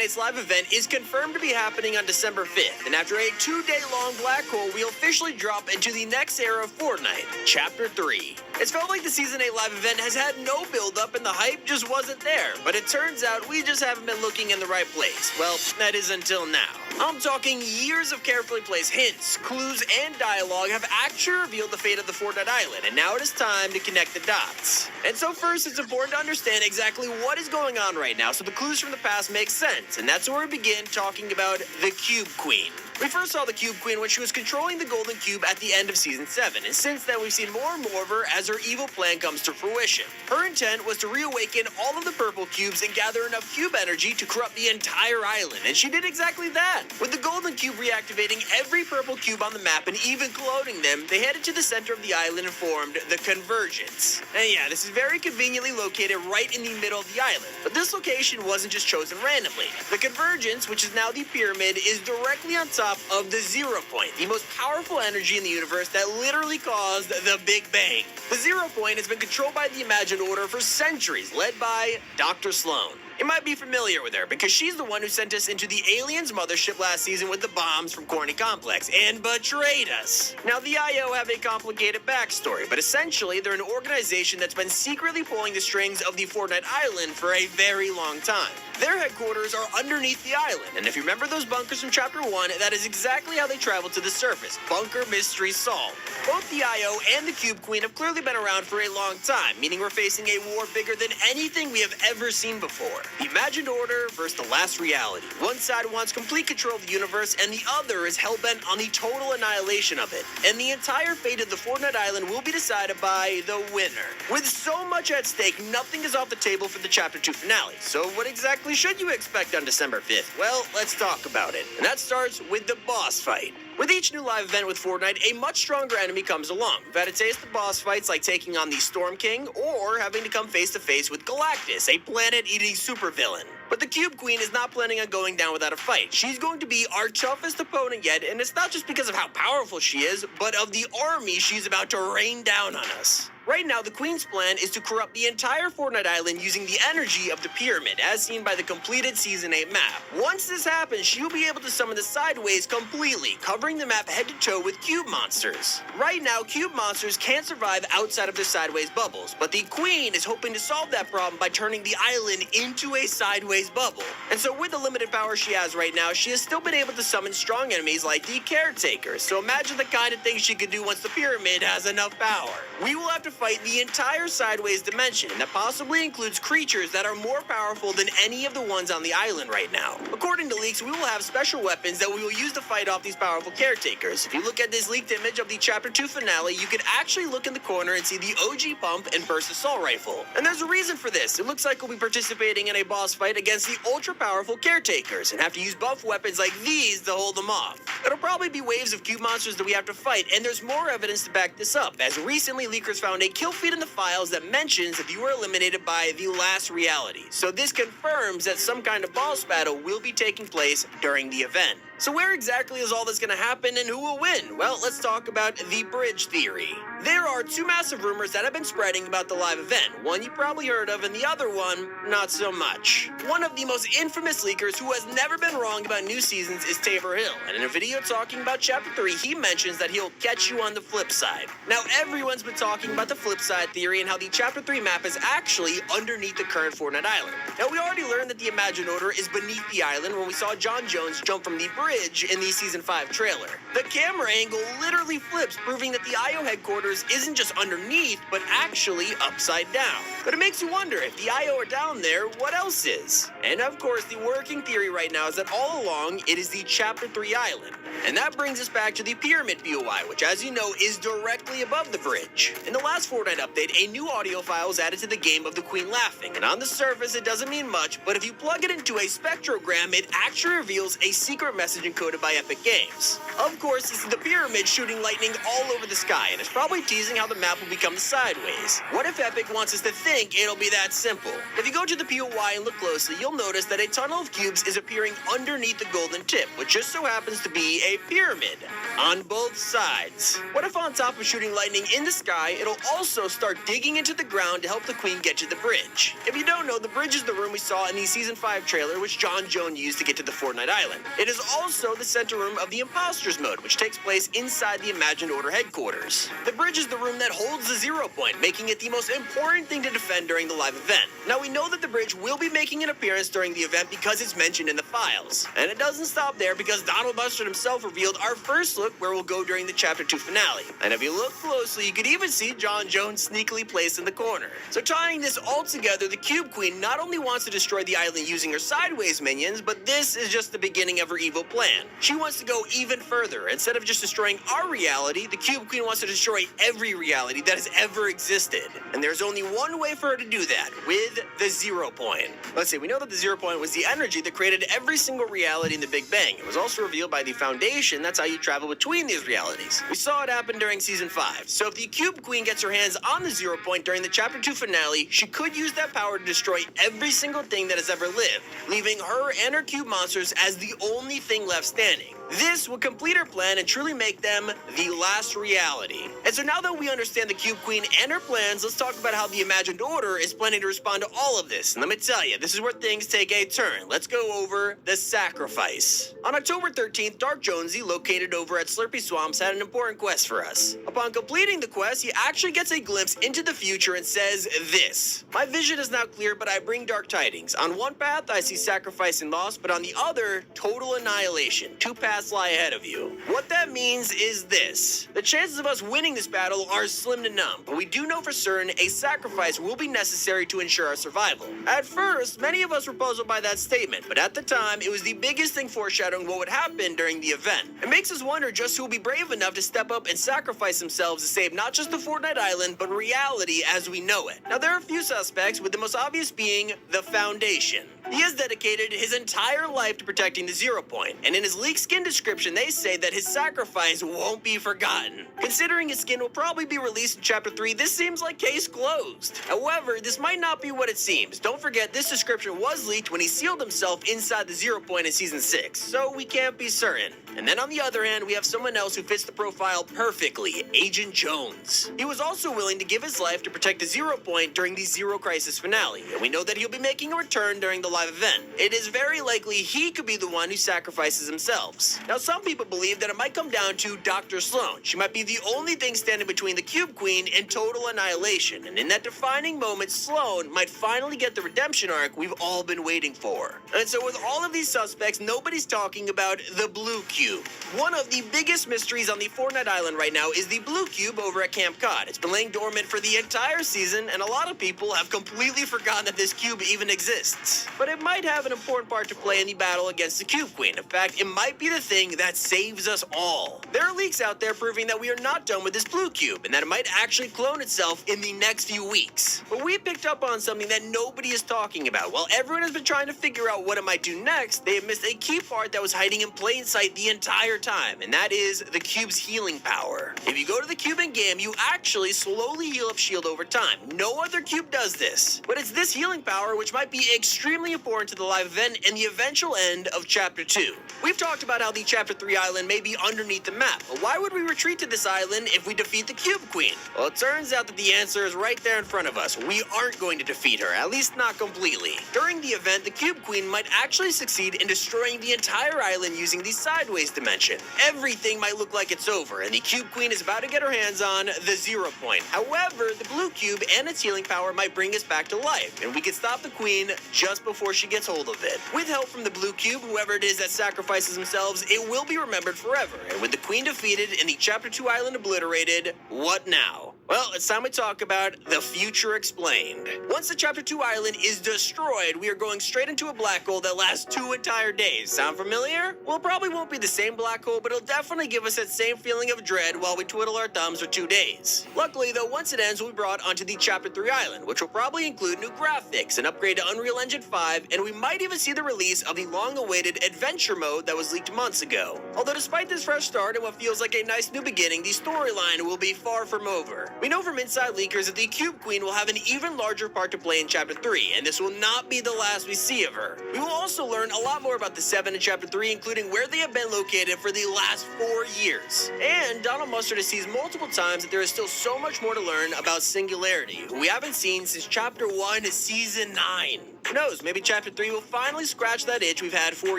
Tonight's live event is confirmed to be happening on December 5th, and after a 2-day-long black hole, we officially drop into the next era of Fortnite, Chapter 3. It's felt like the Season 8 live event has had no build-up and the hype just wasn't there, but it turns out we just haven't been looking in the right place. Well, that is until now. I'm talking years of carefully placed hints, clues, and dialogue have actually revealed the fate of the Fortnite Island, and now it is time to connect the dots. And so first, it's important to understand exactly what is going on right now so the clues from the past make sense, and that's where we begin talking about the Cube Queen. We first saw the Cube Queen when she was controlling the Golden Cube at the end of Season 7, and since then we've seen more and more of her as her evil plan comes to fruition. Her intent was to reawaken all of the purple cubes and gather enough cube energy to corrupt the entire island, and she did exactly that. With the Golden Cube reactivating every purple cube on the map and even cloning them, they headed to the center of the island and formed the Convergence. And yeah, this is very conveniently located right in the middle of the island, but this location wasn't just chosen randomly. The Convergence, which is now the pyramid, is directly on top of the Zero Point, the most powerful energy in the universe that literally caused the Big Bang. The Zero Point has been controlled by the Imagined Order for centuries, led by Dr. Sloan. You might be familiar with her because she's the one who sent us into the aliens' mothership last season with the bombs from Corny Complex and betrayed us. Now, the IO have a complicated backstory, but essentially they're an organization that's been secretly pulling the strings of the Fortnite Island for a very long time. Their headquarters are underneath the island, and if you remember those bunkers from Chapter 1, that is exactly how they traveled to the surface. Bunker mystery solved. Both the IO and the Cube Queen have clearly been around for a long time, meaning we're facing a war bigger than anything we have ever seen before. The Imagined Order versus the last reality. One side wants complete control of the universe, and the other is hell-bent on the total annihilation of it. And the entire fate of the Fortnite Island will be decided by the winner. With so much at stake, nothing is off the table for the Chapter 2 finale. So what exactly should you expect on December 5th? Well, let's talk about it. And that starts with the boss fight. With each new live event with Fortnite, a much stronger enemy comes along. We've had a taste of boss fights like taking on the Storm King or having to come face to face with Galactus, a planet-eating supervillain. But the Cube Queen is not planning on going down without a fight. She's going to be our toughest opponent yet, and it's not just because of how powerful she is, but of the army she's about to rain down on us. Right now, the Queen's plan is to corrupt the entire Fortnite Island using the energy of the pyramid, as seen by the completed Season 8 map. Once this happens, she'll be able to summon the Sideways completely, covering the map head to toe with cube monsters. Right now, cube monsters can't survive outside of their Sideways bubbles, but the Queen is hoping to solve that problem by turning the island into a Sideways bubble. And so with the limited power she has right now, she has still been able to summon strong enemies like the Caretakers. So imagine the kind of things she could do once the pyramid has enough power. We will have to fight the entire Sideways dimension, and that possibly includes creatures that are more powerful than any of the ones on the island right now. According to leaks, we will have special weapons that we will use to fight off these powerful Caretakers. If you look at this leaked image of the Chapter 2 finale, you can actually look in the corner and see the OG pump and burst assault rifle. And there's a reason for this. It looks like we'll be participating in a boss fight against the ultra-powerful Caretakers and have to use buff weapons like these to hold them off. It'll probably be waves of cube monsters that we have to fight, and there's more evidence to back this up, as recently leakers found a kill feed in the files that mentions if you were eliminated by the last reality. So this confirms that some kind of boss battle will be taking place during the event. So where exactly is all this going to happen and who will win? Well, let's talk about the bridge theory. There are two massive rumors that have been spreading about the live event. One you probably heard of and the other one, not so much. One of the most infamous leakers who has never been wrong about new seasons is Tabor Hill. And in a video talking about Chapter 3, he mentions that he'll catch you on the flip side. Now, everyone's been talking about the flip side theory and how the Chapter 3 map is actually underneath the current Fortnite Island. Now, we already learned that the Imagined Order is beneath the island when we saw John Jones jump from the bridge in the Season 5 trailer. The camera angle literally flips, proving that the IO headquarters isn't just underneath, but actually upside down. But it makes you wonder, if the IO are down there, what else is? And of course, the working theory right now is that all along, it is the Chapter 3 island. And that brings us back to the Pyramid POI, which as you know, is directly above the bridge. In the last Fortnite update, a new audio file was added to the game of the Queen laughing, and on the surface, it doesn't mean much, but if you plug it into a spectrogram, it actually reveals a secret message encoded by Epic Games. Of course, this is the pyramid shooting lightning all over the sky, and it's probably teasing how the map will become the Sideways. What if Epic wants us to think think it'll be that simple. If you go to the POI and look closely, you'll notice that a tunnel of cubes is appearing underneath the golden tip, which just so happens to be a pyramid on both sides. What if on top of shooting lightning in the sky, it'll also start digging into the ground to help the queen get to the bridge? If you don't know, the bridge is the room we saw in the Season 5 trailer, which Jon Jones used to get to the Fortnite Island. It is also the center room of the Imposters mode, which takes place inside the Imagined Order headquarters. The bridge is the room that holds the Zero Point, making it the most important thing to defend during the live event. Now, we know that the bridge will be making an appearance during the event because it's mentioned in the files. And it doesn't stop there, because Donald Mustard himself revealed our first look where we'll go during the Chapter 2 finale. And if you look closely, you could even see Jon Jones sneakily placed in the corner. So tying this all together, the Cube Queen not only wants to destroy the island using her sideways minions, but this is just the beginning of her evil plan. She wants to go even further. Instead of just destroying our reality, the Cube Queen wants to destroy every reality that has ever existed. And there's only one way for her to do that, with the Zero Point. Let's see, we know that the Zero Point was the energy that created every single reality in the Big Bang. It was also revealed by the Foundation. That's how you travel between these realities. We saw it happen during Season 5. So if the Cube Queen gets her hands on the Zero Point during the Chapter 2 finale, she could use that power to destroy every single thing that has ever lived, leaving her and her cube monsters as the only thing left standing. This would complete her plan and truly make them the last reality. And so now that we understand the Cube Queen and her plans, let's talk about how the Imagined Order is planning to respond to all of this. And let me tell you, this is where things take a turn. Let's go over the sacrifice. On October 13th, Dark Jonesy, located over at Slurpy Swamps, had an important quest for us. Upon completing the quest, he actually gets a glimpse into the future and says this: "My vision is now clear, but I bring dark tidings. On one path, I see sacrifice and loss, but on the other, total annihilation. Two paths lie ahead of you." What that means is this: the chances of us winning this battle are slim to none, but we do know for certain a sacrifice will be necessary to ensure our survival. At first, many of us were puzzled by that statement, but at the time, it was the biggest thing foreshadowing what would happen during the event. It makes us wonder just who will be brave enough to step up and sacrifice themselves to save not just the Fortnite Island, but reality as we know it. Now, there are a few suspects, with the most obvious being the Foundation. He has dedicated his entire life to protecting the Zero Point, and in his leaked skin description, they say that his sacrifice won't be forgotten. Considering his skin will probably be released in Chapter 3, this seems like case closed. However, this might not be what it seems. Don't forget, this description was leaked when he sealed himself inside the Zero Point in Season 6, so we can't be certain. And then on the other hand, we have someone else who fits the profile perfectly, Agent Jones. He was also willing to give his life to protect the Zero Point during the Zero Crisis finale, and we know that he'll be making a return during the live event. It is very likely he could be the one who sacrifices himself. Now, some people believe that it might come down to Dr. Sloan. She might be the only thing standing between the Cube Queen and total annihilation, and in that defining moment, Sloan might finally get the redemption arc we've all been waiting for. And so with all of these suspects, nobody's talking about the Blue Cube. One of the biggest mysteries on the Fortnite Island right now is the Blue Cube over at Camp Cod. It's been laying dormant for the entire season, and a lot of people have completely forgotten that this cube even exists. But it might have an important part to play in the battle against the Cube Queen. In fact, it might be the thing that saves us all. There are leaks out there proving that we are not done with this Blue Cube, and that it might actually clone itself in the next few weeks. But we picked up on something that nobody is talking about. While everyone has been trying to figure out what it might do next, they have missed a key part that was hiding in plain sight the entire time, and that is the cube's healing power. If you go to the cube in game, you actually slowly heal up shield over time. No other cube does this, but it's this healing power which might be extremely important to the live event and the eventual end of Chapter 2. We've talked about how the Chapter 3 island may be underneath the map, but why would we retreat to this island if we defeat the Cube Queen? Well, it turns out that the answer is right there in front of us. We aren't going to defeat her, at least not completely. During the event, the Cube Queen might actually succeed in destroying the entire island using the sideways dimension. Everything might look like it's over, and the Cube Queen is about to get her hands on the Zero Point. However, the Blue Cube and its healing power might bring us back to life, and we can stop the Queen just before she gets hold of it. With help from the Blue Cube, whoever it is that sacrifices themselves, it will be remembered forever. And with the Queen defeated and the Chapter 2 island obliterated, what now? Well, it's time we talk about the future explained. Once the Chapter 2 island is destroyed, we are going straight into a black hole that lasts 2 entire days. Sound familiar? Well, it probably won't be the same black hole, but it'll definitely give us that same feeling of dread while we twiddle our thumbs for 2 days. Luckily, though, once it ends, we'll be brought onto the Chapter 3 island, which will probably include new graphics, an upgrade to Unreal Engine 5, and we might even see the release of the long-awaited Adventure Mode that was leaked months ago. Although despite this fresh start and what feels like a nice new beginning, the storyline will be far from over. We know from inside leakers that the Cube Queen will have an even larger part to play in Chapter 3, and this will not be the last we see of her. We will also learn a lot more about the Seven in Chapter 3, including where they have been located for the last 4 years. And Donald Mustard has teased multiple times that there is still so much more to learn about Singularity, who we haven't seen since Chapter 1 of Season 9. Who knows, maybe Chapter 3 will finally scratch that itch we've had for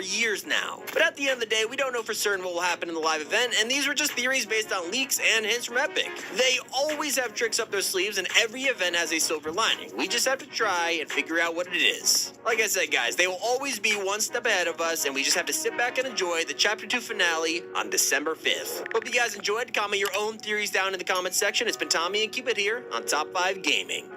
years now. But at the end of the day, we don't know for certain what will happen in the live event, and these were just theories based on leaks and hints from Epic. They always have tricks up their sleeves, and every event has a silver lining. We just have to try and figure out what it is. Like I said, guys, they will always be one step ahead of us, and we just have to sit back and enjoy the Chapter 2 finale on December 5th. Hope you guys enjoyed. Comment your own theories down in the comments section. It's been Tommy, and keep it here on Top 5 Gaming.